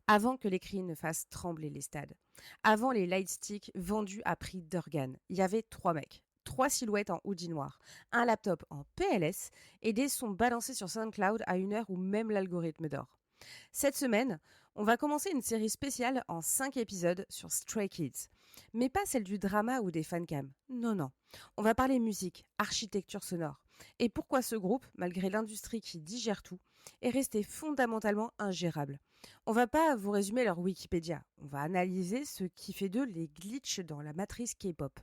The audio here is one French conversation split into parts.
Avant que les cris ne fassent trembler les stades. Avant les lightsticks vendus à prix d'organes. Il y avait 3 mecs. 3 silhouettes en hoodie noir, un laptop en PLS et des sons balancés sur SoundCloud à une heure où même l'algorithme dort. Cette semaine, on va commencer une série spéciale en 5 épisodes sur Stray Kids. Mais pas celle du drama ou des fancams. Non, non. On va parler musique, architecture sonore. Et pourquoi ce groupe, malgré l'industrie qui digère tout, est resté fondamentalement ingérable. On va pas vous résumer leur Wikipédia. On va analyser ce qui fait d'eux les glitches dans la matrice K-pop.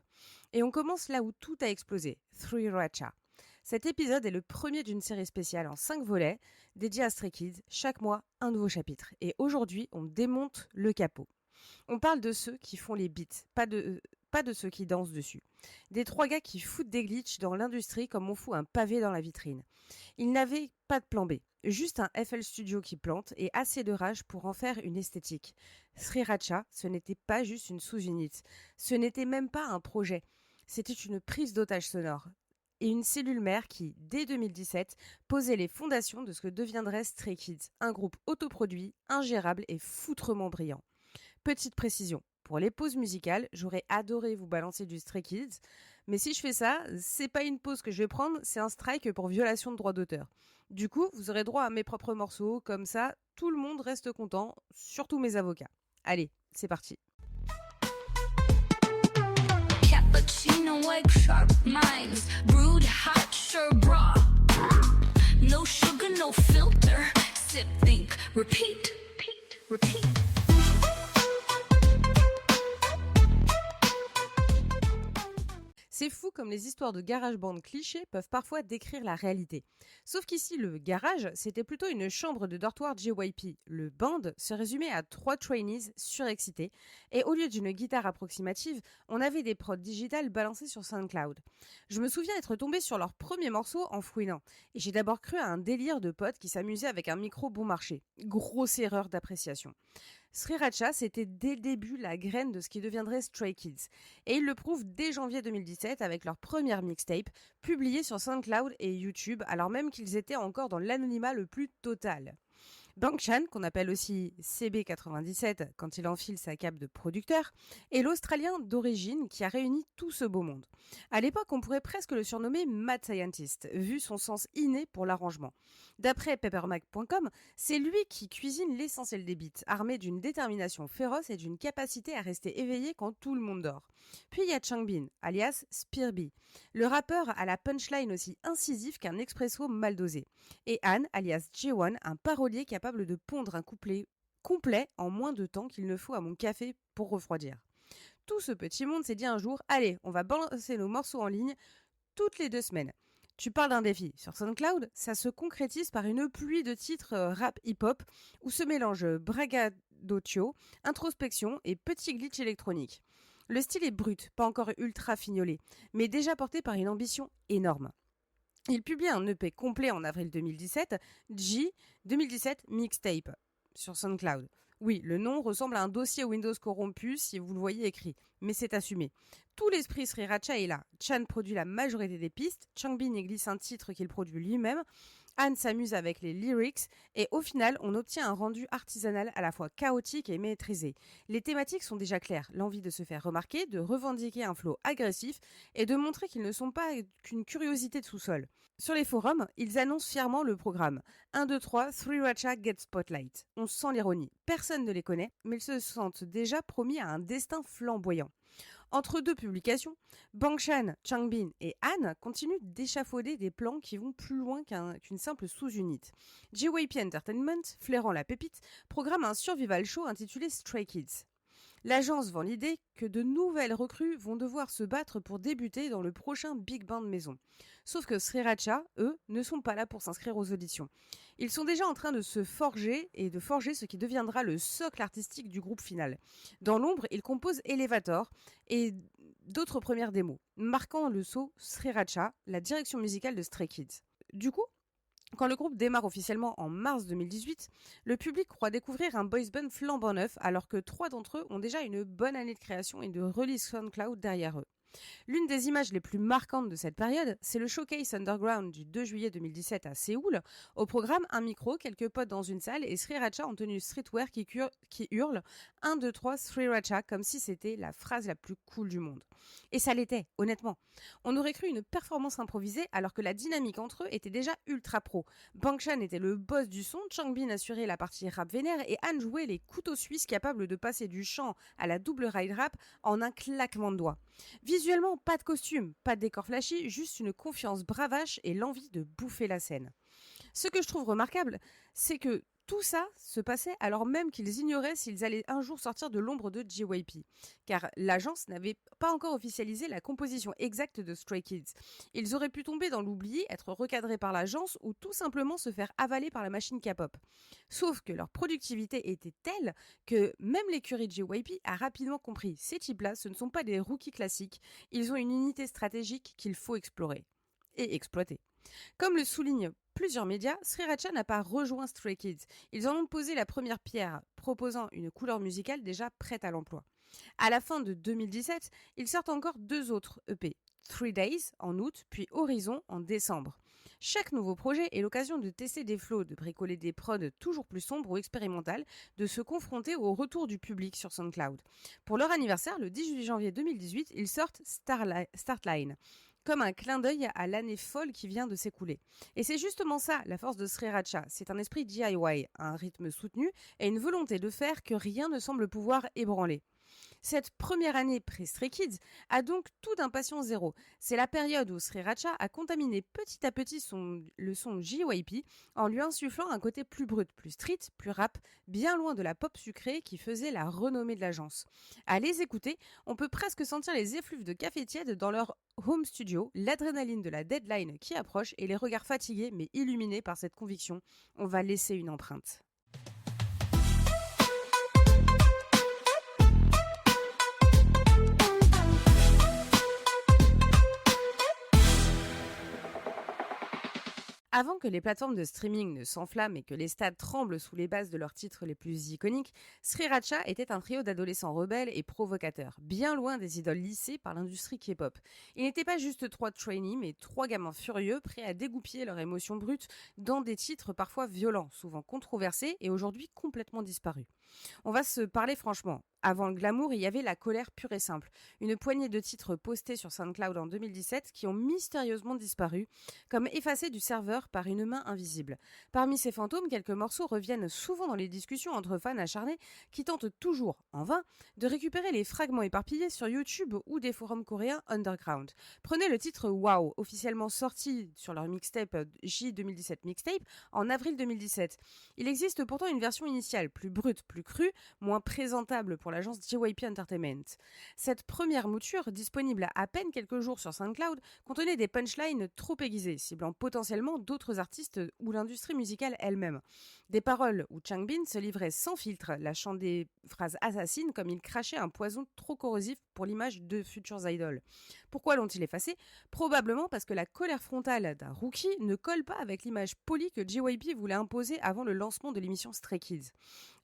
Et on commence là où tout a explosé, Sriracha. Cet épisode est le premier d'une série spéciale en 5 volets, dédiée à Stray Kids, chaque mois un nouveau chapitre. Et aujourd'hui, on démonte le capot. On parle de ceux qui font les beats, pas de ceux qui dansent dessus. Des 3 gars qui foutent des glitches dans l'industrie comme on fout un pavé dans la vitrine. Ils n'avaient pas de plan B, juste un FL Studio qui plante et assez de rage pour en faire une esthétique. Sriracha, ce n'était pas juste une sous-unité, ce n'était même pas un projet, c'était une prise d'otage sonore et une cellule mère qui, dès 2017, posait les fondations de ce que deviendrait Stray Kids, un groupe autoproduit, ingérable et foutrement brillant. Petite précision, pour les pauses musicales, j'aurais adoré vous balancer du Stray Kids, mais si je fais ça, c'est pas une pause que je vais prendre, c'est un strike pour violation de droit d'auteur. Du coup, vous aurez droit à mes propres morceaux, comme ça, tout le monde reste content, surtout mes avocats. Allez, c'est parti. Cappuccino, egg, sharp minds, brewed hot, sure bra. No sugar, no filter. Sip, think, repeat, repeat. C'est fou comme les histoires de garage band clichés peuvent parfois décrire la réalité. Sauf qu'ici, le garage, c'était plutôt une chambre de dortoir JYP. Le band se résumait à 3 trainees surexcités, et au lieu d'une guitare approximative, on avait des prods digitales balancées sur SoundCloud. Je me souviens être tombée sur leur premier morceau en fouinant, et j'ai d'abord cru à un délire de potes qui s'amusaient avec un micro bon marché. Grosse erreur d'appréciation. Sriracha, c'était dès le début la graine de ce qui deviendrait Stray Kids. Et ils le prouvent dès janvier 2017 avec leur première mixtape, publiée sur SoundCloud et YouTube, alors même qu'ils étaient encore dans l'anonymat le plus total. Bang Chan, qu'on appelle aussi CB97 quand il enfile sa cape de producteur, est l'Australien d'origine qui a réuni tout ce beau monde. À l'époque, on pourrait presque le surnommer Mad Scientist, vu son sens inné pour l'arrangement. D'après papermac.com, c'est lui qui cuisine l'essentiel des beats, armé d'une détermination féroce et d'une capacité à rester éveillé quand tout le monde dort. Puis il y a Changbin, alias Spearby, le rappeur à la punchline aussi incisif qu'un expresso mal dosé. Et Han, alias J1, un parolier capable de pondre un couplet complet en moins de temps qu'il ne faut à mon café pour refroidir. Tout ce petit monde s'est dit un jour, allez, on va balancer nos morceaux en ligne toutes les 2 semaines. Tu parles d'un défi. Sur SoundCloud, ça se concrétise par une pluie de titres rap hip-hop où se mélangent braggadocio, introspection et petits glitch électroniques. Le style est brut, pas encore ultra fignolé, mais déjà porté par une ambition énorme. Il publie un EP complet en avril 2017, G 2017 Mixtape, sur SoundCloud. Oui, le nom ressemble à un dossier Windows corrompu si vous le voyez écrit, mais c'est assumé. Tout l'esprit Sriracha est là. Chan produit la majorité des pistes, Changbin y glisse un titre qu'il produit lui-même, Han s'amuse avec les lyrics, et au final, on obtient un rendu artisanal à la fois chaotique et maîtrisé. Les thématiques sont déjà claires, l'envie de se faire remarquer, de revendiquer un flow agressif, et de montrer qu'ils ne sont pas qu'une curiosité de sous-sol. Sur les forums, ils annoncent fièrement le programme. 1, 2, 3, Sriracha Get Spotlight. On sent l'ironie. Personne ne les connaît, mais ils se sentent déjà promis à un destin flamboyant. Entre 2 publications, Bang Chan, Changbin et Han continuent d'échafauder des plans qui vont plus loin qu'une simple sous-unité. JYP Entertainment, flairant la pépite, programme un survival show intitulé Stray Kids. L'agence vend l'idée que de nouvelles recrues vont devoir se battre pour débuter dans le prochain Big Band maison. Sauf que Sriracha, eux, ne sont pas là pour s'inscrire aux auditions. Ils sont déjà en train de se forger et de forger ce qui deviendra le socle artistique du groupe final. Dans l'ombre, ils composent Elevator et d'autres premières démos, marquant le saut Sriracha, la direction musicale de Stray Kids. Du coup, quand le groupe démarre officiellement en mars 2018, le public croit découvrir un boys band flambant neuf alors que 3 d'entre eux ont déjà une bonne année de création et de release SoundCloud derrière eux. L'une des images les plus marquantes de cette période, c'est le showcase underground du 2 juillet 2017 à Séoul. Au programme, un micro, quelques potes dans une salle et Sriracha en tenue streetwear qui hurle 1, 2, 3, Sriracha comme si c'était la phrase la plus cool du monde. Et ça l'était, honnêtement. On aurait cru une performance improvisée alors que la dynamique entre eux était déjà ultra pro. Bang Chan était le boss du son, Changbin assurait la partie rap vénère et Han jouait les couteaux suisses capables de passer du chant à la double ride rap en un claquement de doigts. Visuellement, pas de costume, pas de décor flashy, juste une confiance bravache et l'envie de bouffer la scène. Ce que je trouve remarquable, c'est que tout ça se passait alors même qu'ils ignoraient s'ils allaient un jour sortir de l'ombre de JYP, car l'agence n'avait pas encore officialisé la composition exacte de Stray Kids. Ils auraient pu tomber dans l'oubli, être recadrés par l'agence ou tout simplement se faire avaler par la machine K-pop. Sauf que leur productivité était telle que même l'écurie de JYP a rapidement compris, ces types-là, ce ne sont pas des rookies classiques, ils ont une unité stratégique qu'il faut explorer et exploiter. Comme le soulignent plusieurs médias, Sriracha n'a pas rejoint Stray Kids. Ils en ont posé la première pierre, proposant une couleur musicale déjà prête à l'emploi. À la fin de 2017, ils sortent encore 2 autres EP, 3 Days en août, puis Horizon en décembre. Chaque nouveau projet est l'occasion de tester des flows, de bricoler des prods toujours plus sombres ou expérimentales, de se confronter au retour du public sur SoundCloud. Pour leur anniversaire, le 18 janvier 2018, ils sortent Startline, comme un clin d'œil à l'année folle qui vient de s'écouler. Et c'est justement ça, la force de Sriracha. C'est un esprit DIY, un rythme soutenu et une volonté de faire que rien ne semble pouvoir ébranler. Cette première année pré-Stray Kids a donc tout d'un patient zéro. C'est la période où Sriracha a contaminé petit à petit le son JYP en lui insufflant un côté plus brut, plus street, plus rap, bien loin de la pop sucrée qui faisait la renommée de l'agence. À les écouter, on peut presque sentir les effluves de café tiède dans leur home studio, l'adrénaline de la deadline qui approche et les regards fatigués mais illuminés par cette conviction. On va laisser une empreinte. Avant que les plateformes de streaming ne s'enflamment et que les stades tremblent sous les bases de leurs titres les plus iconiques, Sriracha était un trio d'adolescents rebelles et provocateurs, bien loin des idoles lissées par l'industrie K-pop. Ils n'étaient pas juste 3 trainees, mais 3 gamins furieux prêts à dégoupiller leurs émotions brutes dans des titres parfois violents, souvent controversés et aujourd'hui complètement disparus. On va se parler franchement. Avant le glamour, il y avait la colère pure et simple. Une poignée de titres postés sur SoundCloud en 2017 qui ont mystérieusement disparu, comme effacés du serveur par une main invisible. Parmi ces fantômes, quelques morceaux reviennent souvent dans les discussions entre fans acharnés qui tentent toujours, en vain, de récupérer les fragments éparpillés sur YouTube ou des forums coréens underground. Prenez le titre Wow, officiellement sorti sur leur mixtape J 2017 Mixtape en avril 2017. Il existe pourtant une version initiale, plus brute, plus crue, moins présentable pour l'agence JYP Entertainment. Cette première mouture, disponible à peine quelques jours sur SoundCloud, contenait des punchlines trop aiguisées, ciblant potentiellement d'autres artistes ou l'industrie musicale elle-même. Des paroles où Changbin se livrait sans filtre, lâchant des phrases assassines comme il crachait un poison trop corrosif pour l'image de futurs idoles. Pourquoi l'ont-ils effacé ? Probablement parce que la colère frontale d'un rookie ne colle pas avec l'image polie que JYP voulait imposer avant le lancement de l'émission Stray Kids.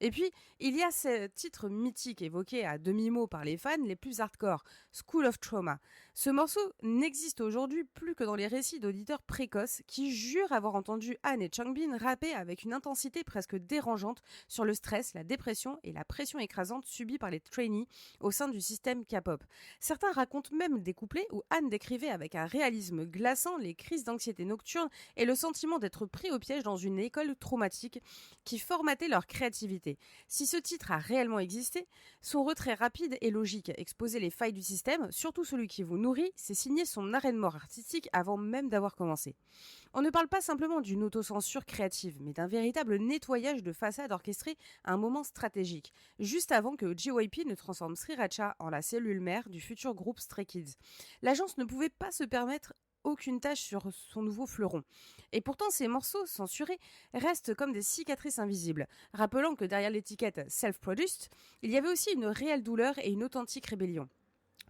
Et puis, il y a ce titre mythique évoqué à demi-mot par les fans les plus hardcore, School of Trauma. Ce morceau n'existe aujourd'hui plus que dans les récits d'auditeurs précoces qui jurent avoir entendu Han et Changbin rapper avec une intensité presque dérangeante sur le stress, la dépression et la pression écrasante subie par les trainees au sein du système K-pop. Certains racontent même des couplets où Han décrivait avec un réalisme glaçant les crises d'anxiété nocturne et le sentiment d'être pris au piège dans une école traumatique qui formatait leur créativité. Si ce titre a réellement existé, son retrait rapide est logique. Exposer les failles du système, surtout celui qui vous nourrit, c'est signer son arrêt de mort artistique avant même d'avoir commencé. On ne parle pas simplement d'une autocensure créative, mais d'un véritable nettoyage de façade orchestré à un moment stratégique, juste avant que JYP ne transforme Sriracha en la cellule mère du futur groupe Stray Kids. L'agence ne pouvait pas se permettre aucune tâche sur son nouveau fleuron. Et pourtant, ces morceaux censurés restent comme des cicatrices invisibles, rappelant que derrière l'étiquette self-produced, il y avait aussi une réelle douleur et une authentique rébellion.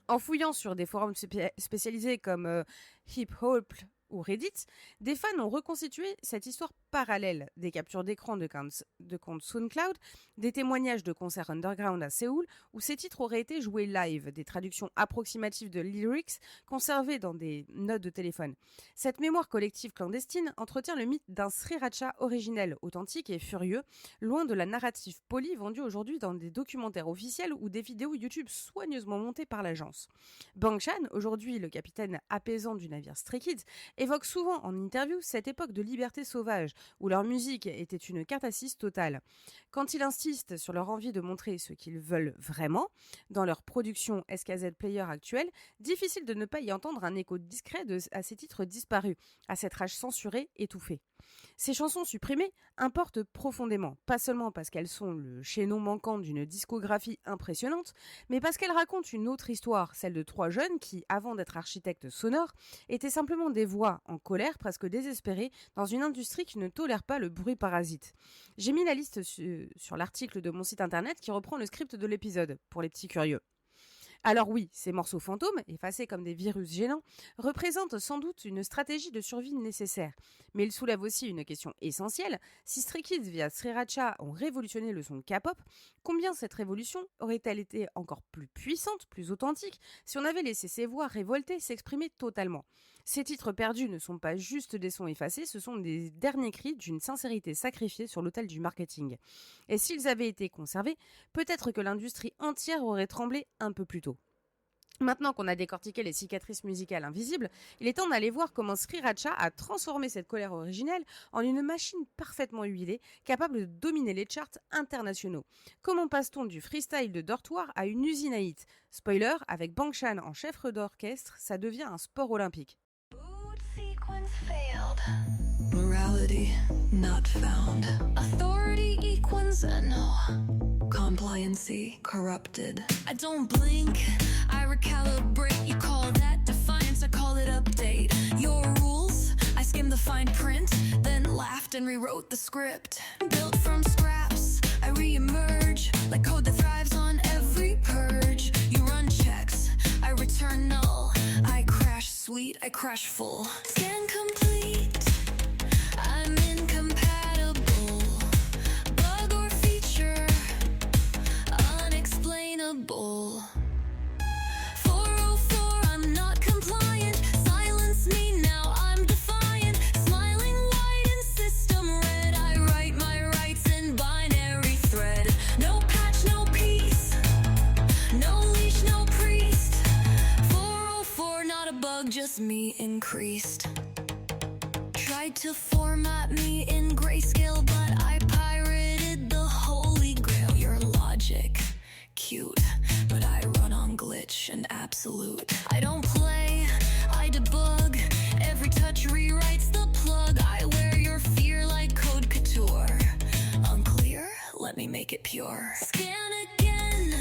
En fouillant sur des forums spécialisés comme Hip Hop ou Reddit, des fans ont reconstitué cette histoire parallèle, des captures d'écran de comptes SoundCloud, des témoignages de concerts underground à Séoul, où ces titres auraient été joués live, des traductions approximatives de lyrics conservées dans des notes de téléphone. Cette mémoire collective clandestine entretient le mythe d'un sriracha originel, authentique et furieux, loin de la narrative polie vendue aujourd'hui dans des documentaires officiels ou des vidéos YouTube soigneusement montées par l'agence. Bang Chan, aujourd'hui le capitaine apaisant du navire Stray Kids, évoque souvent en interview cette époque de liberté sauvage, où leur musique était une carte assise totale. Quand il insiste sur leur envie de montrer ce qu'ils veulent vraiment, dans leur production SKZ Player actuelle, difficile de ne pas y entendre un écho discret à ces titres disparus, à cette rage censurée, étouffée. Ces chansons supprimées importent profondément, pas seulement parce qu'elles sont le chaînon manquant d'une discographie impressionnante, mais parce qu'elles racontent une autre histoire, celle de 3 jeunes qui, avant d'être architectes sonores, étaient simplement des voix en colère, presque désespérées, dans une industrie qui ne tolère pas le bruit parasite. J'ai mis la liste sur l'article de mon site internet qui reprend le script de l'épisode, pour les petits curieux. Alors oui, ces morceaux fantômes, effacés comme des virus gênants, représentent sans doute une stratégie de survie nécessaire. Mais ils soulèvent aussi une question essentielle. Si Stray Kids via Sriracha ont révolutionné le son K-pop, combien cette révolution aurait-elle été encore plus puissante, plus authentique, si on avait laissé ces voix révoltées s'exprimer totalement ? Ces titres perdus ne sont pas juste des sons effacés, ce sont des derniers cris d'une sincérité sacrifiée sur l'autel du marketing. Et s'ils avaient été conservés, peut-être que l'industrie entière aurait tremblé un peu plus tôt. Maintenant qu'on a décortiqué les cicatrices musicales invisibles, il est temps d'aller voir comment Sriracha a transformé cette colère originelle en une machine parfaitement huilée, capable de dominer les charts internationaux. Comment passe-t-on du freestyle de dortoir à une usine à hits ? Spoiler, avec Bang Chan en chef d'orchestre, ça devient un sport olympique. Sequence failed. Morality not found. Authority equals no. Compliancy corrupted. I don't blink, I recalibrate. You call that defiance, I call it update. Your rules, I skimmed the fine print, then laughed and rewrote the script. Built from scraps, I re-emerge like code that thrives on every purge. You run checks, I return null. I crash sweet, I crash full. Scan complete, I'm incompatible. Bug or feature, unexplainable. 404, I'm not compliant. Silence me now, I'm defiant. Smiling white in system red. I write my rights in binary thread. No patch, no peace. No leash, no priest. 404, not a bug, just me increased. Tried to format me in grayscale, but I pirated the holy grail. Your logic, cute, but I run on glitch and absolute. I don't play, I debug. Every touch rewrites the plug. I wear your fear like code couture. Unclear? Let me make it pure. Scan again,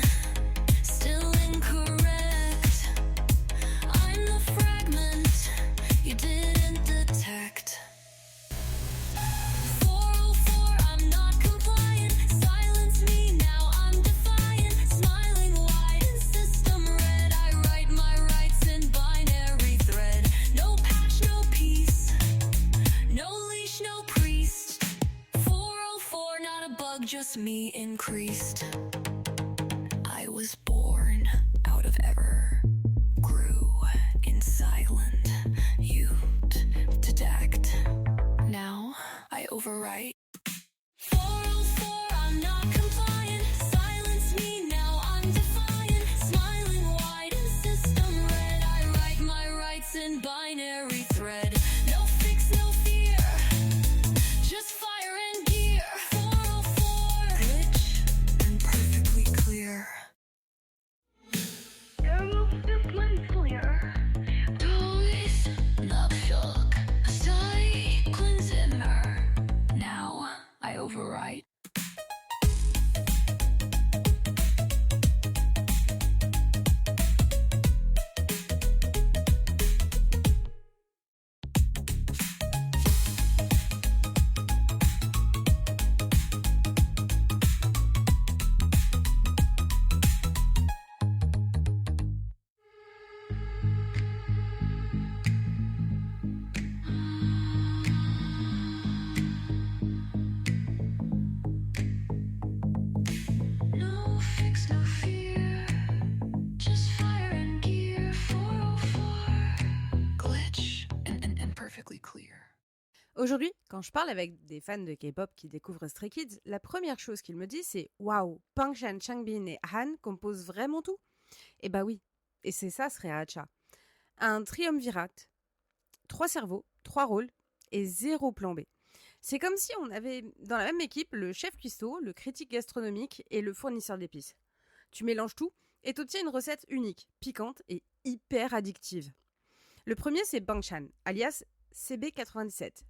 still incorrect. I'm the fragment you didn't detect. 404, I'm not compliant. Silence me now, I'm defiant. Smiling wide in system red. I write my rights in binary thread. No patch, no peace. No leash, no priest. 404, not a bug, just me increased. I was born out of error. Grew in silent. You detect. Now I overwrite. 404, I'm not compliant. Silence me now, I'm defiant. Smiling wide in system red. I write my rights in binary thread. No fix, no fear. Just fire and gear. 404, glitch and perfectly clear. Aujourd'hui, quand je parle avec des fans de K-pop qui découvrent Stray Kids, la première chose qu'ils me disent c'est waouh, Bangshan, Changbin et Han composent vraiment tout. Eh bah oui, et c'est ça Sriracha. Un triumvirate, 3 cerveaux, 3 rôles et 0 plan B. C'est comme si on avait dans la même équipe le chef cuistot, le critique gastronomique et le fournisseur d'épices. Tu mélanges tout et t'obtiens une recette unique, piquante et hyper addictive. Le premier c'est Bangshan, alias CB97.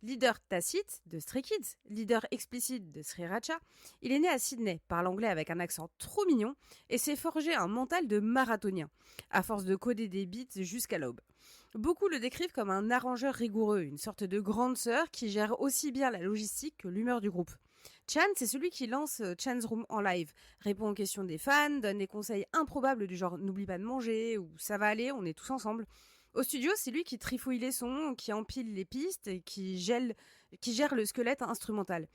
Leader tacite de Stray Kids, leader explicite de Sriracha, il est né à Sydney, parle anglais avec un accent trop mignon et s'est forgé un mental de marathonien, à force de coder des beats jusqu'à l'aube. Beaucoup le décrivent comme un arrangeur rigoureux, une sorte de grande sœur qui gère aussi bien la logistique que l'humeur du groupe. Chan, c'est celui qui lance Chan's Room en live, répond aux questions des fans, donne des conseils improbables du genre n'oublie pas de manger ou ça va aller, on est tous ensemble. Au studio, c'est lui qui trifouille les sons, qui empile les pistes et qui gère le squelette instrumental.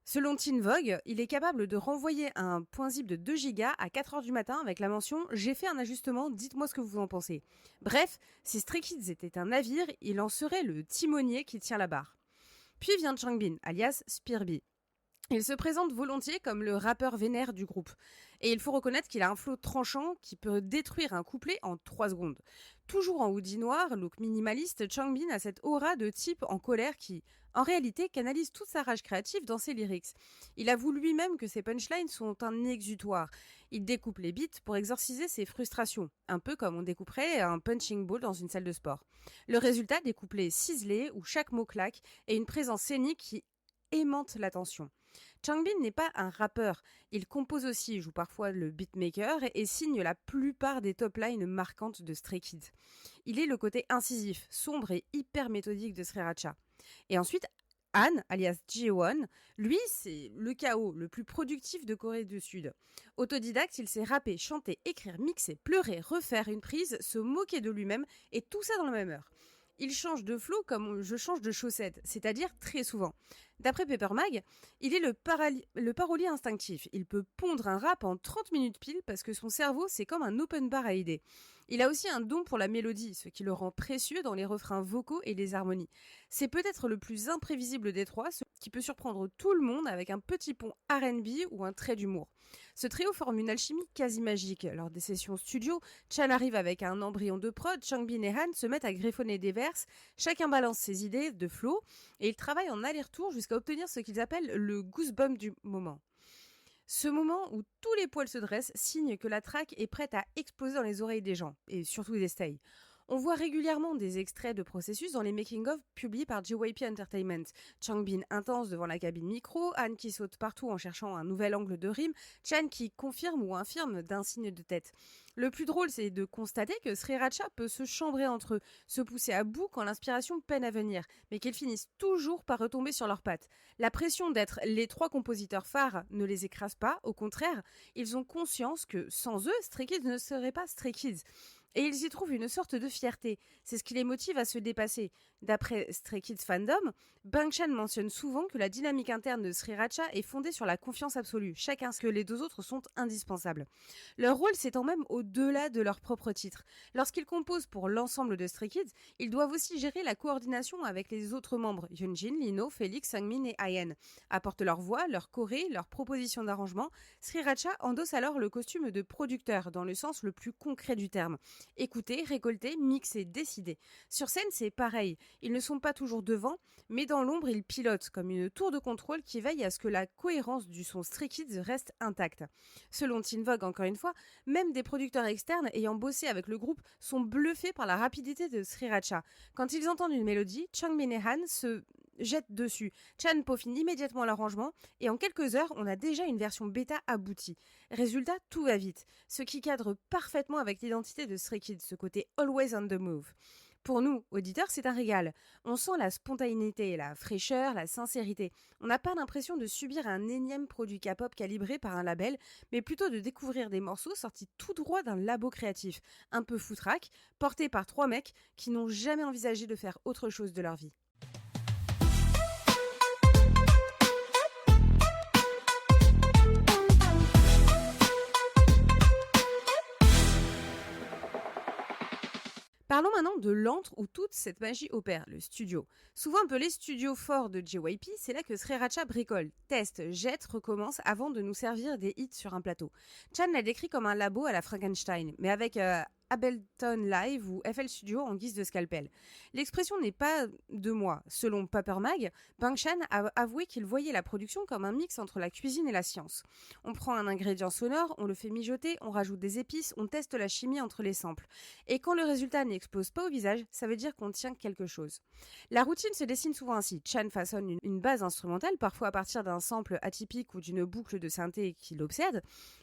Selon Teen Vogue, il est capable de renvoyer un point zip de 2 gigas à 4h du matin avec la mention « J'ai fait un ajustement, dites-moi ce que vous en pensez ». Bref, si Stray Kids était un navire, il en serait le timonier qui tient la barre. Puis vient Changbin, alias Spearby. Il se présente volontiers comme le rappeur vénère du groupe. Et il faut reconnaître qu'il a un flow tranchant qui peut détruire un couplet en 3 secondes. Toujours en hoodie noir, look minimaliste, Changbin a cette aura de type en colère qui, en réalité, canalise toute sa rage créative dans ses lyrics. Il avoue lui-même que ses punchlines sont un exutoire. Il découpe les beats pour exorciser ses frustrations, un peu comme on découperait un punching ball dans une salle de sport. Le résultat, des couplets ciselés où chaque mot claque et une présence scénique qui aimante l'attention. Changbin n'est pas un rappeur, il compose aussi, joue parfois le beatmaker et signe la plupart des top lines marquantes de Stray Kids. Il est le côté incisif, sombre et hyper méthodique de Sriracha. Et ensuite, Han, alias Ji-won, lui, c'est le chaos, le plus productif de Corée du Sud. Autodidacte, il sait rapper, chanter, écrire, mixer, pleurer, refaire une prise, se moquer de lui-même et tout ça dans la même heure. Il change de flow comme je change de chaussettes, c'est-à-dire très souvent. D'après Paper Mag, il est le parolier instinctif. Il peut pondre un rap en 30 minutes pile parce que son cerveau, c'est comme un open bar à idées. Il a aussi un don pour la mélodie, ce qui le rend précieux dans les refrains vocaux et les harmonies. C'est peut-être le plus imprévisible des trois, ce qui peut surprendre tout le monde avec un petit pont R&B ou un trait d'humour. Ce trio forme une alchimie quasi magique. Lors des sessions studio, Chan arrive avec un embryon de prod, Changbin et Han se mettent à griffonner des verses, chacun balance ses idées de flow, et ils travaillent en aller-retour jusqu'à obtenir ce qu'ils appellent le goosebump du moment. Ce moment où tous les poils se dressent signe que la track est prête à exploser dans les oreilles des gens, et surtout des stays. On voit régulièrement des extraits de processus dans les making-of publiés par JYP Entertainment. Changbin intense devant la cabine micro, Han qui saute partout en cherchant un nouvel angle de rime, Chan qui confirme ou infirme d'un signe de tête. Le plus drôle, c'est de constater que Sriracha peut se chambrer entre eux, se pousser à bout quand l'inspiration peine à venir, mais qu'ils finissent toujours par retomber sur leurs pattes. La pression d'être les 3 compositeurs phares ne les écrase pas, au contraire, ils ont conscience que sans eux, Stray Kids ne serait pas Stray Kids. Et ils y trouvent une sorte de fierté. C'est ce qui les motive à se dépasser. D'après Stray Kids Fandom, Bangshan mentionne souvent que la dynamique interne de Sriracha est fondée sur la confiance absolue, chacun ce que les 2 autres sont indispensables. Leur rôle s'étend même au-delà de leur propre titre. Lorsqu'ils composent pour l'ensemble de Stray Kids, ils doivent aussi gérer la coordination avec les autres membres, Hyunjin, Lino, Félix, Sangmin et Ayen. Apportent leur voix, leur choré, leurs propositions d'arrangement. Sriracha endosse alors le costume de producteur, dans le sens le plus concret du terme. Écouter, récolter, mixer, décider. Sur scène, c'est pareil. Ils ne sont pas toujours devant, mais dans l'ombre, ils pilotent, comme une tour de contrôle qui veille à ce que la cohérence du son Stray Kids reste intacte. Selon Teen Vogue, encore une fois, même des producteurs externes ayant bossé avec le groupe sont bluffés par la rapidité de Sriracha. Quand ils entendent une mélodie, Changbin et Han se jettent dessus. Chan peaufine immédiatement l'arrangement et en quelques heures, on a déjà une version bêta aboutie. Résultat, tout va vite, ce qui cadre parfaitement avec l'identité de Stray Kids, ce côté always on the move. Pour nous, auditeurs, c'est un régal. On sent la spontanéité, la fraîcheur, la sincérité. On n'a pas l'impression de subir un énième produit K-pop calibré par un label, mais plutôt de découvrir des morceaux sortis tout droit d'un labo créatif, un peu foutraque, portés par 3 mecs qui n'ont jamais envisagé de faire autre chose de leur vie. Parlons maintenant de l'antre où toute cette magie opère, le studio. Souvent appelé studio fort de JYP, c'est là que Sriracha bricole, teste, jette, recommence avant de nous servir des hits sur un plateau. Chan l'a décrit comme un labo à la Frankenstein, mais avec Ableton Live ou FL Studio en guise de scalpel. L'expression n'est pas de moi. Selon Paper Mag, Bang Chan a avoué qu'il voyait la production comme un mix entre la cuisine et la science. On prend un ingrédient sonore, on le fait mijoter, on rajoute des épices, on teste la chimie entre les samples. Et quand le résultat n'explose pas au visage, ça veut dire qu'on tient quelque chose. La routine se dessine souvent ainsi. Chan façonne une base instrumentale, parfois à partir d'un sample atypique ou d'une boucle de synthé qui l'obsède.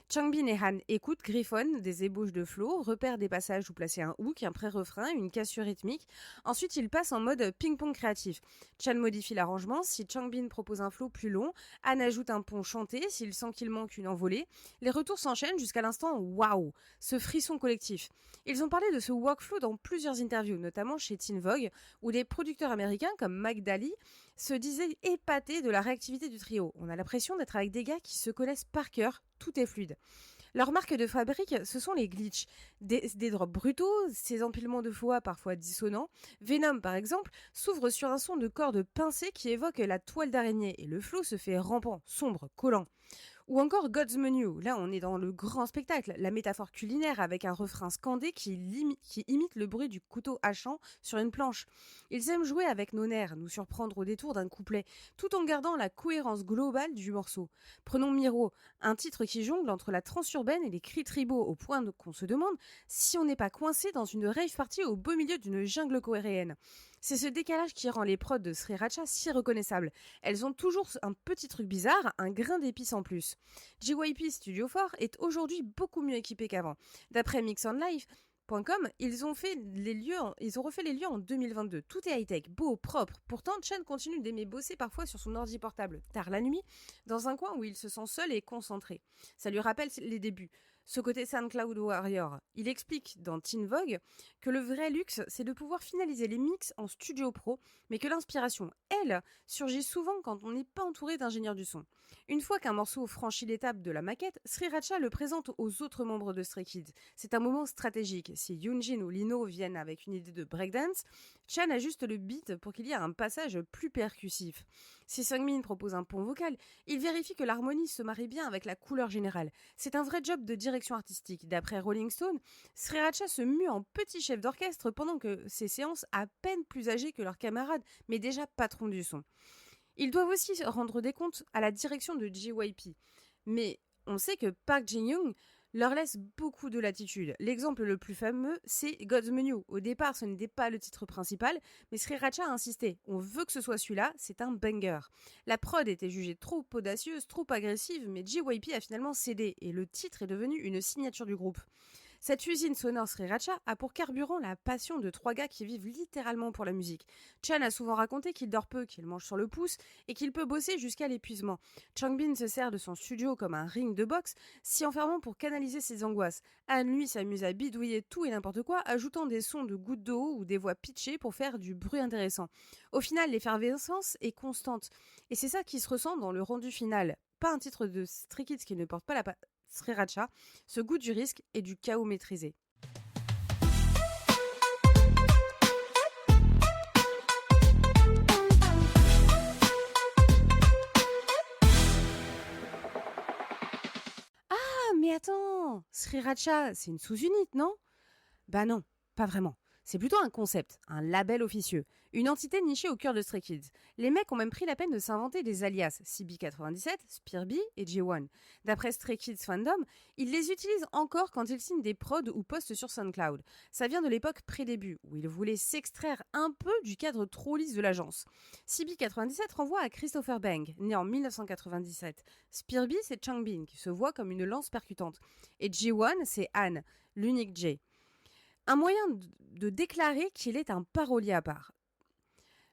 Changbin et Han écoutent, griffonnent des ébauches de flow, repèrent des passages où placer un hook, un pré-refrain, une cassure rythmique. Ensuite, ils passent en mode ping-pong créatif. Chan modifie l'arrangement. Si Changbin propose un flow plus long, Han ajoute un pont chanté s'il sent qu'il manque une envolée. Les retours s'enchaînent jusqu'à l'instant waouh, ce frisson collectif. Ils ont parlé de ce workflow dans plusieurs interviews, notamment chez Teen Vogue, où des producteurs américains comme Mike Daly se disaient épatés de la réactivité du trio. On a l'impression d'être avec des gars qui se connaissent par cœur, tout est fluide. Leur marque de fabrique, ce sont les glitches. Des drops brutaux, ces empilements de voix parfois dissonants. Venom, par exemple, s'ouvre sur un son de cordes pincées qui évoque la toile d'araignée et le flow se fait rampant, sombre, collant. Ou encore God's Menu, là on est dans le grand spectacle, la métaphore culinaire avec un refrain scandé qui imite le bruit du couteau hachant sur une planche. Ils aiment jouer avec nos nerfs, nous surprendre au détour d'un couplet, tout en gardant la cohérence globale du morceau. Prenons Miro, un titre qui jongle entre la transurbaine et les cris tribaux au point qu'on se demande si on n'est pas coincé dans une rave party au beau milieu d'une jungle coréenne. C'est ce décalage qui rend les prods de Sriracha si reconnaissables. Elles ont toujours un petit truc bizarre, un grain d'épices en plus. JYP Studio 4 est aujourd'hui beaucoup mieux équipé qu'avant. D'après mixonlive.com, ils ont refait les lieux en 2022. Tout est high-tech, beau, propre. Pourtant, Chan continue d'aimer bosser parfois sur son ordi portable, tard la nuit, dans un coin où il se sent seul et concentré. Ça lui rappelle les débuts. Ce côté SoundCloud Warrior. Il explique dans Teen Vogue que le vrai luxe, c'est de pouvoir finaliser les mix en studio pro, mais que l'inspiration, elle, surgit souvent quand on n'est pas entouré d'ingénieurs du son. Une fois qu'un morceau franchit l'étape de la maquette, Sriracha le présente aux autres membres de Stray Kids. C'est un moment stratégique. Si Yoonjin ou Lino viennent avec une idée de breakdance, Chan ajuste le beat pour qu'il y ait un passage plus percussif. Si Seungmin propose un pont vocal, il vérifie que l'harmonie se marie bien avec la couleur générale. C'est un vrai job de direction artistique. D'après Rolling Stone, Sriracha se mue en petit chef d'orchestre pendant que ses séances à peine plus âgés que leurs camarades, mais déjà patrons du son. Ils doivent aussi rendre des comptes à la direction de JYP. Mais on sait que Park Jin-young leur laisse beaucoup de latitude. L'exemple le plus fameux, c'est God's Menu. Au départ, ce n'était pas le titre principal, mais Sriracha a insisté. On veut que ce soit celui-là, c'est un banger. La prod était jugée trop audacieuse, trop agressive, mais JYP a finalement cédé et le titre est devenu une signature du groupe. Cette usine sonore Sriracha a pour carburant la passion de trois gars qui vivent littéralement pour la musique. Chan a souvent raconté qu'il dort peu, qu'il mange sur le pouce et qu'il peut bosser jusqu'à l'épuisement. Changbin se sert de son studio comme un ring de boxe, s'y enfermant pour canaliser ses angoisses. Han, lui, s'amuse à bidouiller tout et n'importe quoi, ajoutant des sons de gouttes d'eau ou des voix pitchées pour faire du bruit intéressant. Au final, l'effervescence est constante. Et c'est ça qui se ressent dans le rendu final. Pas un titre de Stray Kids qui ne porte pas la Sriracha, ce goût du risque et du chaos maîtrisé. Ah, mais attends, Sriracha, c'est une sous-unité, non ? Bah non, pas vraiment. C'est plutôt un concept, un label officieux, une entité nichée au cœur de Stray Kids. Les mecs ont même pris la peine de s'inventer des alias, CB97, Spearby et J1. D'après Stray Kids Fandom, ils les utilisent encore quand ils signent des prods ou postent sur SoundCloud. Ça vient de l'époque pré-début, où ils voulaient s'extraire un peu du cadre trop lisse de l'agence. CB97 renvoie à Christopher Bang, né en 1997. Spearby, c'est Changbin, qui se voit comme une lance percutante. Et J1, c'est Han, l'unique J. Un moyen de déclarer qu'il est un parolier à part.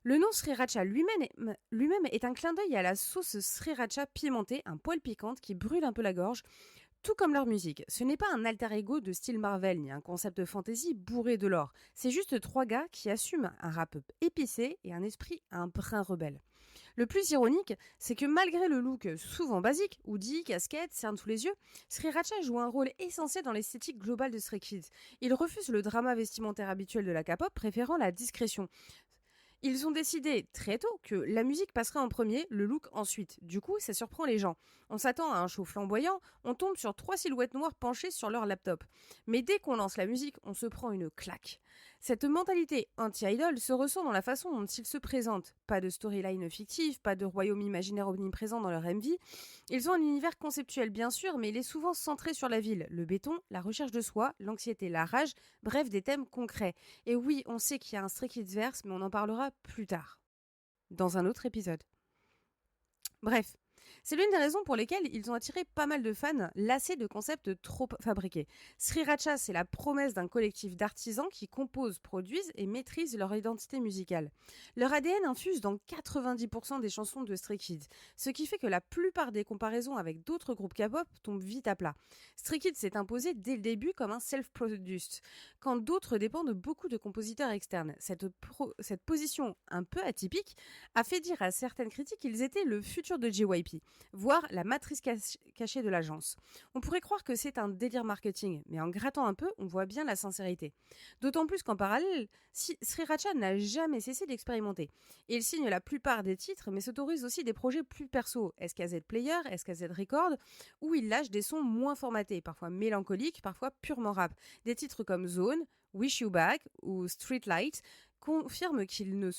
Le nom Sriracha lui-même est un clin d'œil à la sauce Sriracha pimentée, un poil piquante qui brûle un peu la gorge, tout comme leur musique. Ce n'est pas un alter ego de style Marvel, ni un concept de fantasy bourré de l'or. C'est juste trois gars qui assument un rap épicé et un esprit un brin rebelle. Le plus ironique, c'est que malgré le look souvent basique, hoodie, casquette, cerne sous les yeux, Sriracha joue un rôle essentiel dans l'esthétique globale de Stray Kids. Il refuse le drama vestimentaire habituel de la K-pop, préférant la discrétion. Ils ont décidé très tôt que la musique passerait en premier, le look ensuite. Du coup, ça surprend les gens. On s'attend à un show flamboyant, on tombe sur 3 silhouettes noires penchées sur leur laptop. Mais dès qu'on lance la musique, on se prend une claque. Cette mentalité anti-idol se ressent dans la façon dont ils se présentent. Pas de storyline fictive, pas de royaume imaginaire omniprésent dans leur MV. Ils ont un univers conceptuel bien sûr, mais il est souvent centré sur la ville, le béton, la recherche de soi, l'anxiété, la rage, bref des thèmes concrets. Et oui, on sait qu'il y a un Stray Kids verse, mais on en parlera plus tard, dans un autre épisode. Bref, c'est l'une des raisons pour lesquelles ils ont attiré pas mal de fans lassés de concepts trop fabriqués. Sriracha, c'est la promesse d'un collectif d'artisans qui composent, produisent et maîtrisent leur identité musicale. Leur ADN infuse dans 90% des chansons de Stray Kids, ce qui fait que la plupart des comparaisons avec d'autres groupes K-pop tombent vite à plat. Stray Kids s'est imposé dès le début comme un self-produced, quand d'autres dépendent beaucoup de compositeurs externes. Cette position un peu atypique a fait dire à certaines critiques qu'ils étaient le futur de JYP, voire la matrice cachée de l'agence. On pourrait croire que c'est un délire marketing, mais en grattant un peu, on voit bien la sincérité. D'autant plus qu'en parallèle, Sriracha n'a jamais cessé d'expérimenter. Il signe la plupart des titres, mais s'autorise aussi des projets plus perso, SKZ Player, SKZ Record, où il lâche des sons moins formatés, parfois mélancoliques, parfois purement rap. Des titres comme Zone, Wish You Back ou Streetlight confirme qu'il ne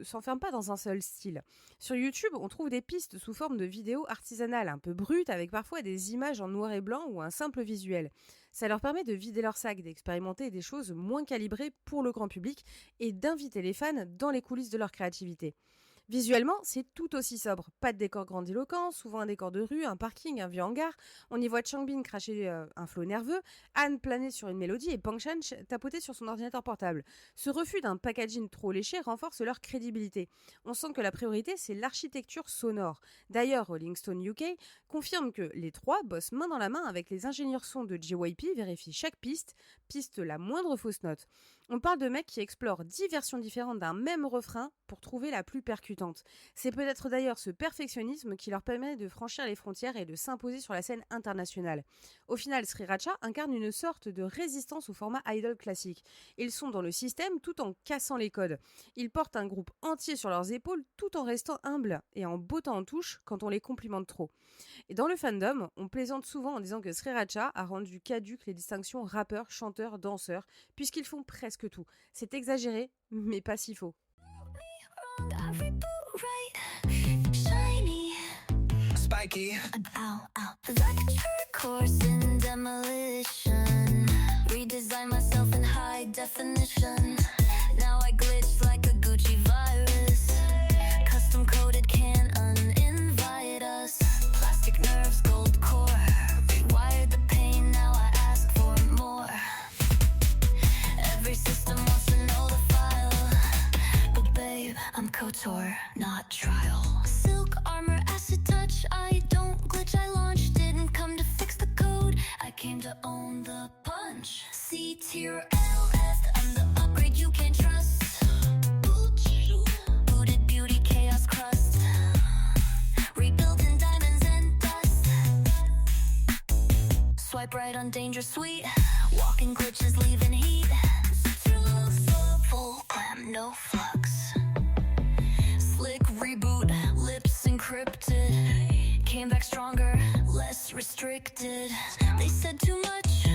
s'enferme pas dans un seul style. Sur YouTube, on trouve des pistes sous forme de vidéos artisanales, un peu brutes, avec parfois des images en noir et blanc ou un simple visuel. Ça leur permet de vider leur sac, d'expérimenter des choses moins calibrées pour le grand public et d'inviter les fans dans les coulisses de leur créativité. Visuellement, c'est tout aussi sobre. Pas de décor grandiloquent, souvent un décor de rue, un parking, un vieux hangar. On y voit Changbin cracher un flot nerveux, Han planer sur une mélodie et Pang Chan tapoter sur son ordinateur portable. Ce refus d'un packaging trop léché renforce leur crédibilité. On sent que la priorité, c'est l'architecture sonore. D'ailleurs, Rolling Stone UK confirme que les trois bossent main dans la main avec les ingénieurs son de JYP, vérifient chaque piste la moindre fausse note. On parle de mecs qui explorent 10 versions différentes d'un même refrain pour trouver la plus percutante. C'est peut-être d'ailleurs ce perfectionnisme qui leur permet de franchir les frontières et de s'imposer sur la scène internationale. Au final, Sriracha incarne une sorte de résistance au format idol classique. Ils sont dans le système tout en cassant les codes. Ils portent un groupe entier sur leurs épaules tout en restant humbles et en bottant en touche quand on les complimente trop. Et dans le fandom, on plaisante souvent en disant que Sriracha a rendu caduques les distinctions rappeurs, chanteurs, danseurs, puisqu'ils font presque tout. C'est exagéré, mais pas si faux. Every boot right, shiny, Spiky. ow, ow. Lecture course in demolition. Redesign myself in high definition. Now I glitch like a Gucci virus. Custom coded can't uninvite us. Plastic nerves, gold core. Rewired the pain, now I ask for more. Every system wants to know the file. But babe, I'm KOTOR, not trial. Silk armor, acid touch, I don't glitch, I launch. Didn't come to fix the code, I came to own the punch. C tier LF, I'm the upgrade you can't trust. Booted beauty, chaos crust. Rebuilt in diamonds and dust. Swipe right on danger sweet. Walking glitches, leaving heat. Full glam, no flux. Slick reboot, lips encrypted. Came back stronger, less restricted. They said too much,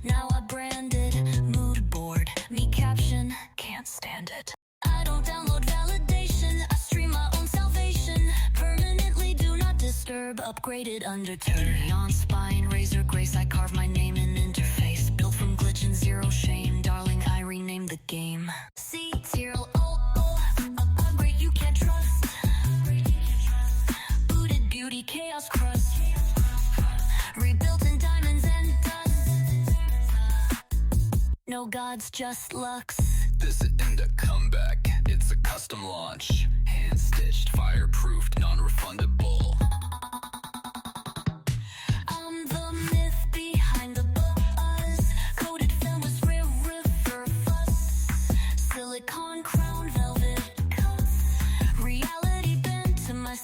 now I branded. Mood board, me caption, can't stand it. I don't download validation, I stream my own salvation. Permanently do not disturb, upgraded undeterred. On spine, razor grace, I carve my name in interface. Built from glitch and zero shame, darling, I renamed the game. C tier, upgrade you can't trust. Booted beauty, chaos crust. Rebuilt in diamonds and dust. No gods, just lux. This isn't a comeback, it's a custom launch. Hand-stitched, fireproofed, non-refundable. I'm the myth behind the buzz. Coated film with rare river fuss. Silicone crown velvet cuffs. Reality bent to my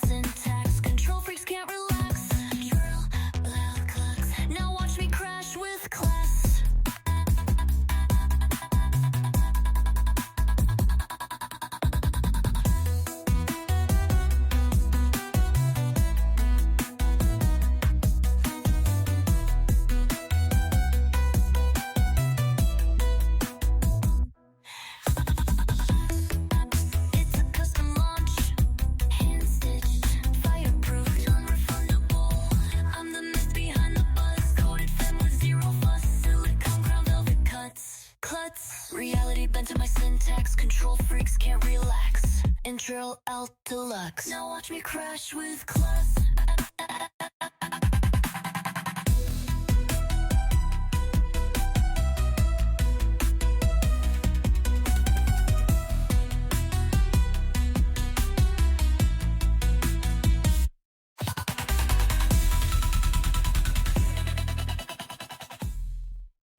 Montreal Alt Deluxe. Now watch me crash with class.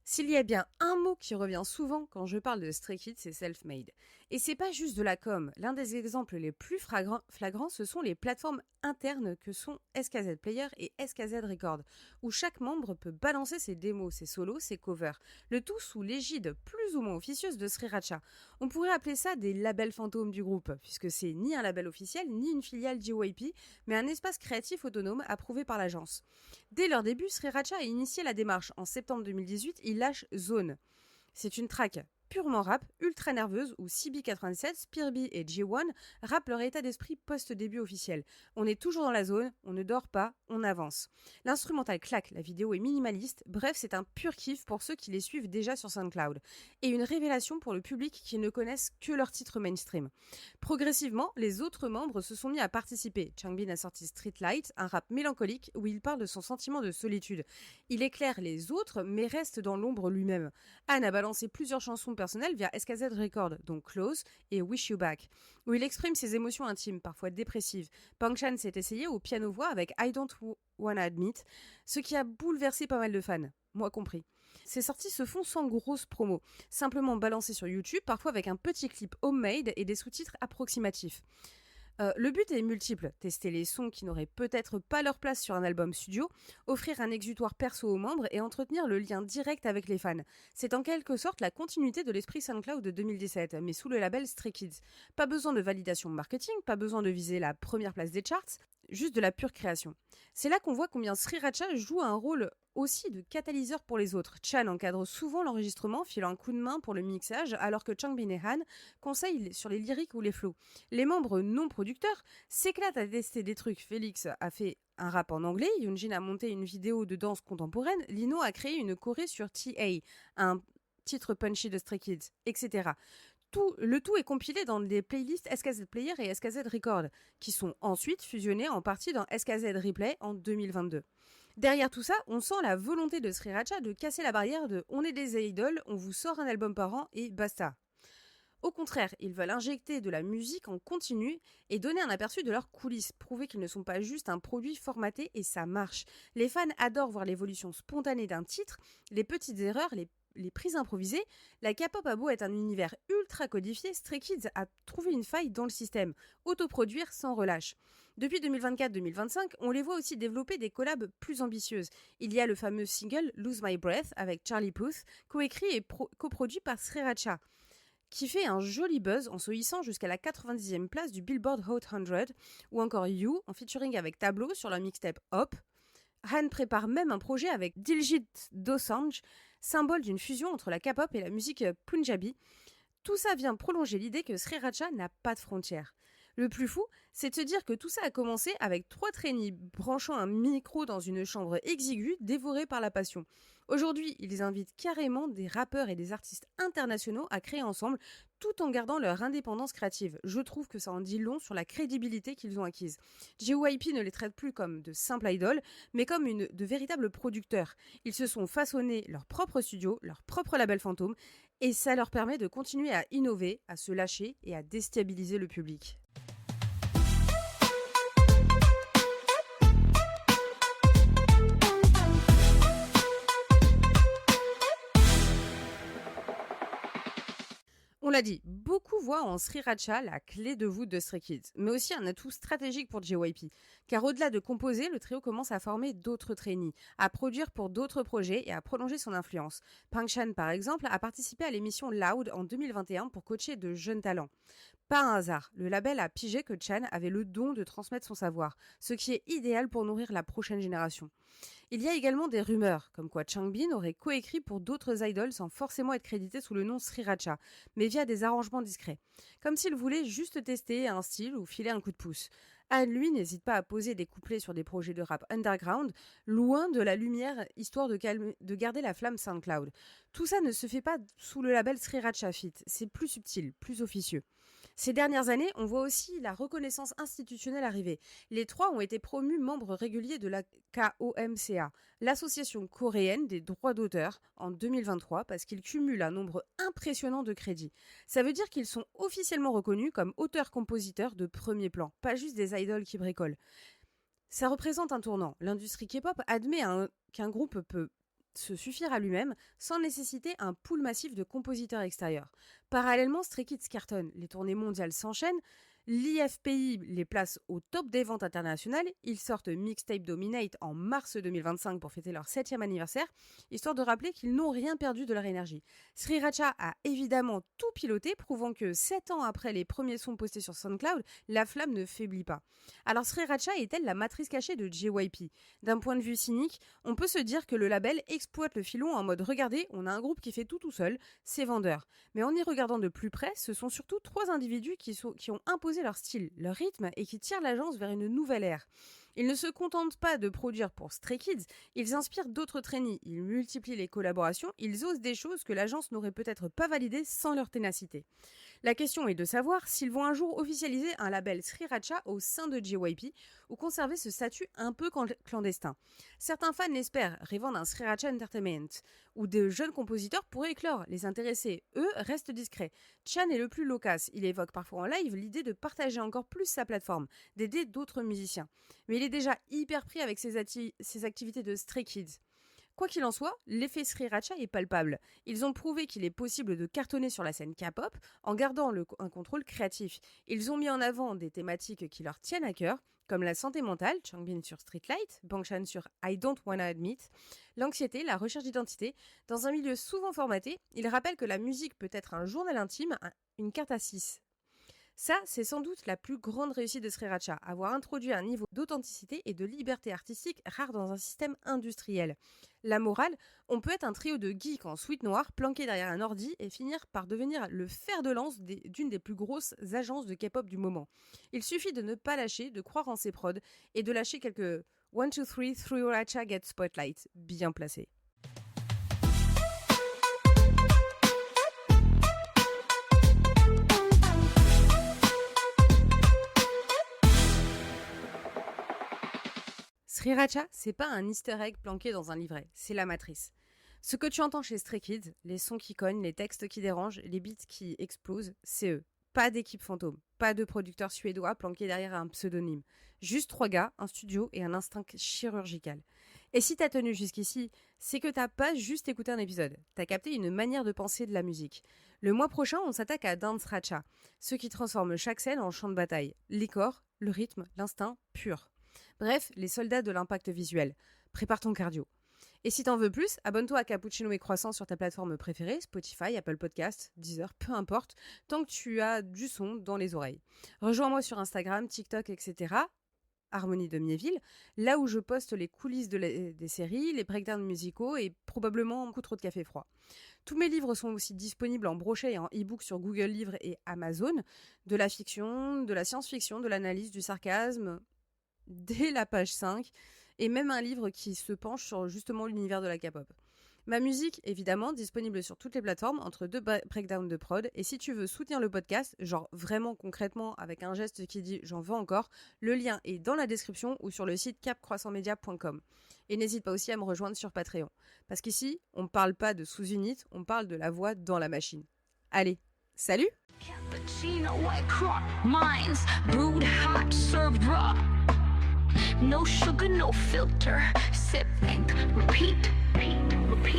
S'il y a bien un mot qui revient souvent quand je parle de Stray Kids, c'est self-made. Et c'est pas juste de la com. L'un des exemples les plus flagrants, ce sont les plateformes internes que sont SKZ Player et SKZ Record, où chaque membre peut balancer ses démos, ses solos, ses covers, le tout sous l'égide plus ou moins officieuse de Sriracha. On pourrait appeler ça des labels fantômes du groupe, puisque c'est ni un label officiel, ni une filiale JYP, mais un espace créatif autonome approuvé par l'agence. Dès leur début, Sriracha a initié la démarche. En septembre 2018, il lâche Zone. C'est une track purement rap, ultra nerveuse, où CB97, Spearby et J1 rappent leur état d'esprit post-début officiel. On est toujours dans la zone, on ne dort pas, on avance. L'instrumental claque, la vidéo est minimaliste, bref, c'est un pur kiff pour ceux qui les suivent déjà sur SoundCloud. Et une révélation pour le public qui ne connaissent que leurs titres mainstream. Progressivement, les autres membres se sont mis à participer. Changbin a sorti Streetlight, un rap mélancolique où il parle de son sentiment de solitude. Il éclaire les autres, mais reste dans l'ombre lui-même. Han a balancé plusieurs chansons personnelles via SKZ Record, dont Close et Wish You Back, où il exprime ses émotions intimes, parfois dépressives. Pang Chan s'est essayé au piano-voix avec I Don't Wanna Admit, ce qui a bouleversé pas mal de fans, moi compris. Ces sorties se font sans grosse promo, simplement balancées sur YouTube, parfois avec un petit clip homemade et des sous-titres approximatifs. Le but est multiple, tester les sons qui n'auraient peut-être pas leur place sur un album studio, offrir un exutoire perso aux membres et entretenir le lien direct avec les fans. C'est en quelque sorte la continuité de l'esprit SoundCloud de 2017, mais sous le label Stray Kids. Pas besoin de validation marketing, pas besoin de viser la première place des charts, juste de la pure création. C'est là qu'on voit combien Sriracha joue un rôle aussi de catalyseur pour les autres. Chan encadre souvent l'enregistrement, filant un coup de main pour le mixage, alors que Changbin et Han conseillent sur les lyriques ou les flows. Les membres non producteurs s'éclatent à tester des trucs. Félix a fait un rap en anglais, Yoonjin a monté une vidéo de danse contemporaine, Lino a créé une choré sur TA, un titre punchy de Stray Kids, etc. Le tout est compilé dans des playlists SKZ Player et SKZ Record, qui sont ensuite fusionnés en partie dans SKZ Replay en 2022. Derrière tout ça, on sent la volonté de Sriracha de casser la barrière de « on est des idoles, on vous sort un album par an et basta ». Au contraire, ils veulent injecter de la musique en continu et donner un aperçu de leurs coulisses, prouver qu'ils ne sont pas juste un produit formaté et ça marche. Les fans adorent voir l'évolution spontanée d'un titre, les petites erreurs, les prises improvisées. La K-pop a beau être un univers ultra codifié, Stray Kids a trouvé une faille dans le système, autoproduire sans relâche. Depuis 2024-2025, on les voit aussi développer des collabs plus ambitieuses. Il y a le fameux single Lose My Breath avec Charlie Puth, coécrit et coproduit par Sriracha, qui fait un joli buzz en se hissant jusqu'à la 90e place du Billboard Hot 100, ou encore You en featuring avec Tableau sur leur mixtape Hop. Han prépare même un projet avec Diljit Dosanjh, symbole d'une fusion entre la K-pop et la musique punjabi. Tout ça vient prolonger l'idée que Sriracha n'a pas de frontières. Le plus fou, c'est de se dire que tout ça a commencé avec 3 trainees branchant un micro dans une chambre exiguë dévorée par la passion. Aujourd'hui, ils invitent carrément des rappeurs et des artistes internationaux à créer ensemble tout en gardant leur indépendance créative. Je trouve que ça en dit long sur la crédibilité qu'ils ont acquise. JYP ne les traite plus comme de simples idoles, mais comme de véritables producteurs. Ils se sont façonnés leur propre studio, leur propre label fantôme, et ça leur permet de continuer à innover, à se lâcher et à déstabiliser le public. On l'a dit, beaucoup voient en Sriracha la clé de voûte de Stray Kids, mais aussi un atout stratégique pour JYP. Car au-delà de composer, le trio commence à former d'autres trainees, à produire pour d'autres projets et à prolonger son influence. Pang Chan, par exemple, a participé à l'émission Loud en 2021 pour coacher de jeunes talents. Pas un hasard, le label a pigé que Chan avait le don de transmettre son savoir, ce qui est idéal pour nourrir la prochaine génération. Il y a également des rumeurs, comme quoi Changbin aurait coécrit pour d'autres idoles sans forcément être crédité sous le nom Sriracha, mais via des arrangements discrets. Comme s'il voulait juste tester un style ou filer un coup de pouce. Han, lui, n'hésite pas à poser des couplets sur des projets de rap underground, loin de la lumière, histoire de garder la flamme SoundCloud. Tout ça ne se fait pas sous le label Sriracha Fit, c'est plus subtil, plus officieux. Ces dernières années, on voit aussi la reconnaissance institutionnelle arriver. Les 3 ont été promus membres réguliers de la KOMCA, l'association coréenne des droits d'auteur, en 2023 parce qu'ils cumulent un nombre impressionnant de crédits. Ça veut dire qu'ils sont officiellement reconnus comme auteurs-compositeurs de premier plan, pas juste des idoles qui bricolent. Ça représente un tournant. L'industrie K-pop admet qu'un groupe peut se suffire à lui-même sans nécessiter un pool massif de compositeurs extérieurs. Parallèlement, Stray Kids cartonne, les tournées mondiales s'enchaînent, l'IFPI les place au top des ventes internationales, ils sortent Mixtape Dominate en mars 2025 pour fêter leur 7e anniversaire, histoire de rappeler qu'ils n'ont rien perdu de leur énergie. Sriracha a évidemment tout piloté, prouvant que 7 ans après les premiers sons postés sur SoundCloud, la flamme ne faiblit pas. Alors Sriracha est-elle la matrice cachée de JYP ? D'un point de vue cynique, on peut se dire que le label exploite le filon en mode « Regardez, on a un groupe qui fait tout seul, c'est vendeur ». Mais en y regardant de plus près, ce sont surtout 3 individus qui ont imposé leur style, leur rythme et qui tirent l'agence vers une nouvelle ère. Ils ne se contentent pas de produire pour Stray Kids, ils inspirent d'autres trainees, ils multiplient les collaborations, ils osent des choses que l'agence n'aurait peut-être pas validées sans leur ténacité. La question est de savoir s'ils vont un jour officialiser un label Sriracha au sein de JYP ou conserver ce statut un peu clandestin. Certains fans l'espèrent, rêvant d'un Sriracha Entertainment, où de jeunes compositeurs pourraient éclore. Les intéressés, eux, restent discrets. Chan est le plus loquace, il évoque parfois en live l'idée de partager encore plus sa plateforme, d'aider d'autres musiciens. Mais il est déjà hyper pris avec ses activités de Stray Kids. Quoi qu'il en soit, l'effet Sriracha est palpable. Ils ont prouvé qu'il est possible de cartonner sur la scène K-pop en gardant un contrôle créatif. Ils ont mis en avant des thématiques qui leur tiennent à cœur, comme la santé mentale, Changbin sur Streetlight, Bangshan sur I Don't Wanna Admit, l'anxiété, la recherche d'identité. Dans un milieu souvent formaté, ils rappellent que la musique peut être un journal intime, une carte à 6. Ça, c'est sans doute la plus grande réussite de Sriracha, avoir introduit un niveau d'authenticité et de liberté artistique rare dans un système industriel. La morale, on peut être un trio de geeks en sweat noir, planqué derrière un ordi et finir par devenir le fer de lance d'une des plus grosses agences de K-pop du moment. Il suffit de ne pas lâcher, de croire en ses prods et de lâcher quelques 1, 2, 3, Sriracha get spotlight bien placés. Sriracha, c'est pas un easter egg planqué dans un livret, c'est la matrice. Ce que tu entends chez Stray Kids, les sons qui cognent, les textes qui dérangent, les beats qui explosent, c'est eux. Pas d'équipe fantôme, pas de producteur suédois planqué derrière un pseudonyme. Juste 3 gars, un studio et un instinct chirurgical. Et si t'as tenu jusqu'ici, c'est que t'as pas juste écouté un épisode, t'as capté une manière de penser de la musique. Le mois prochain, on s'attaque à Dance Racha, ceux qui transforment chaque scène en champ de bataille. Les corps, le rythme, l'instinct pur. Bref, les soldats de l'impact visuel. Prépare ton cardio. Et si t'en veux plus, abonne-toi à Cappuccino et Croissant sur ta plateforme préférée, Spotify, Apple Podcasts, Deezer, peu importe, tant que tu as du son dans les oreilles. Rejoins-moi sur Instagram, TikTok, etc., Harmonie de Miéville, là où je poste les coulisses des séries, les breakdowns musicaux et probablement beaucoup trop de café froid. Tous mes livres sont aussi disponibles en brochet et en e-book sur Google Livres et Amazon. De la fiction, de la science-fiction, de l'analyse, du sarcasme, dès la page 5, et même un livre qui se penche sur justement l'univers de la K-pop. Ma musique, évidemment, disponible sur toutes les plateformes, entre 2 breakdowns de prod, et si tu veux soutenir le podcast, genre vraiment concrètement, avec un geste qui dit « j'en veux encore », le lien est dans la description ou sur le site capcroissantmedia.com. Et n'hésite pas aussi à me rejoindre sur Patreon, parce qu'ici, on ne parle pas de sous-unit, on parle de la voix dans la machine. Allez, salut! Cappuccino, white crop, mines, brewed hot, served raw. No sugar, no filter. Sip and repeat, repeat, repeat.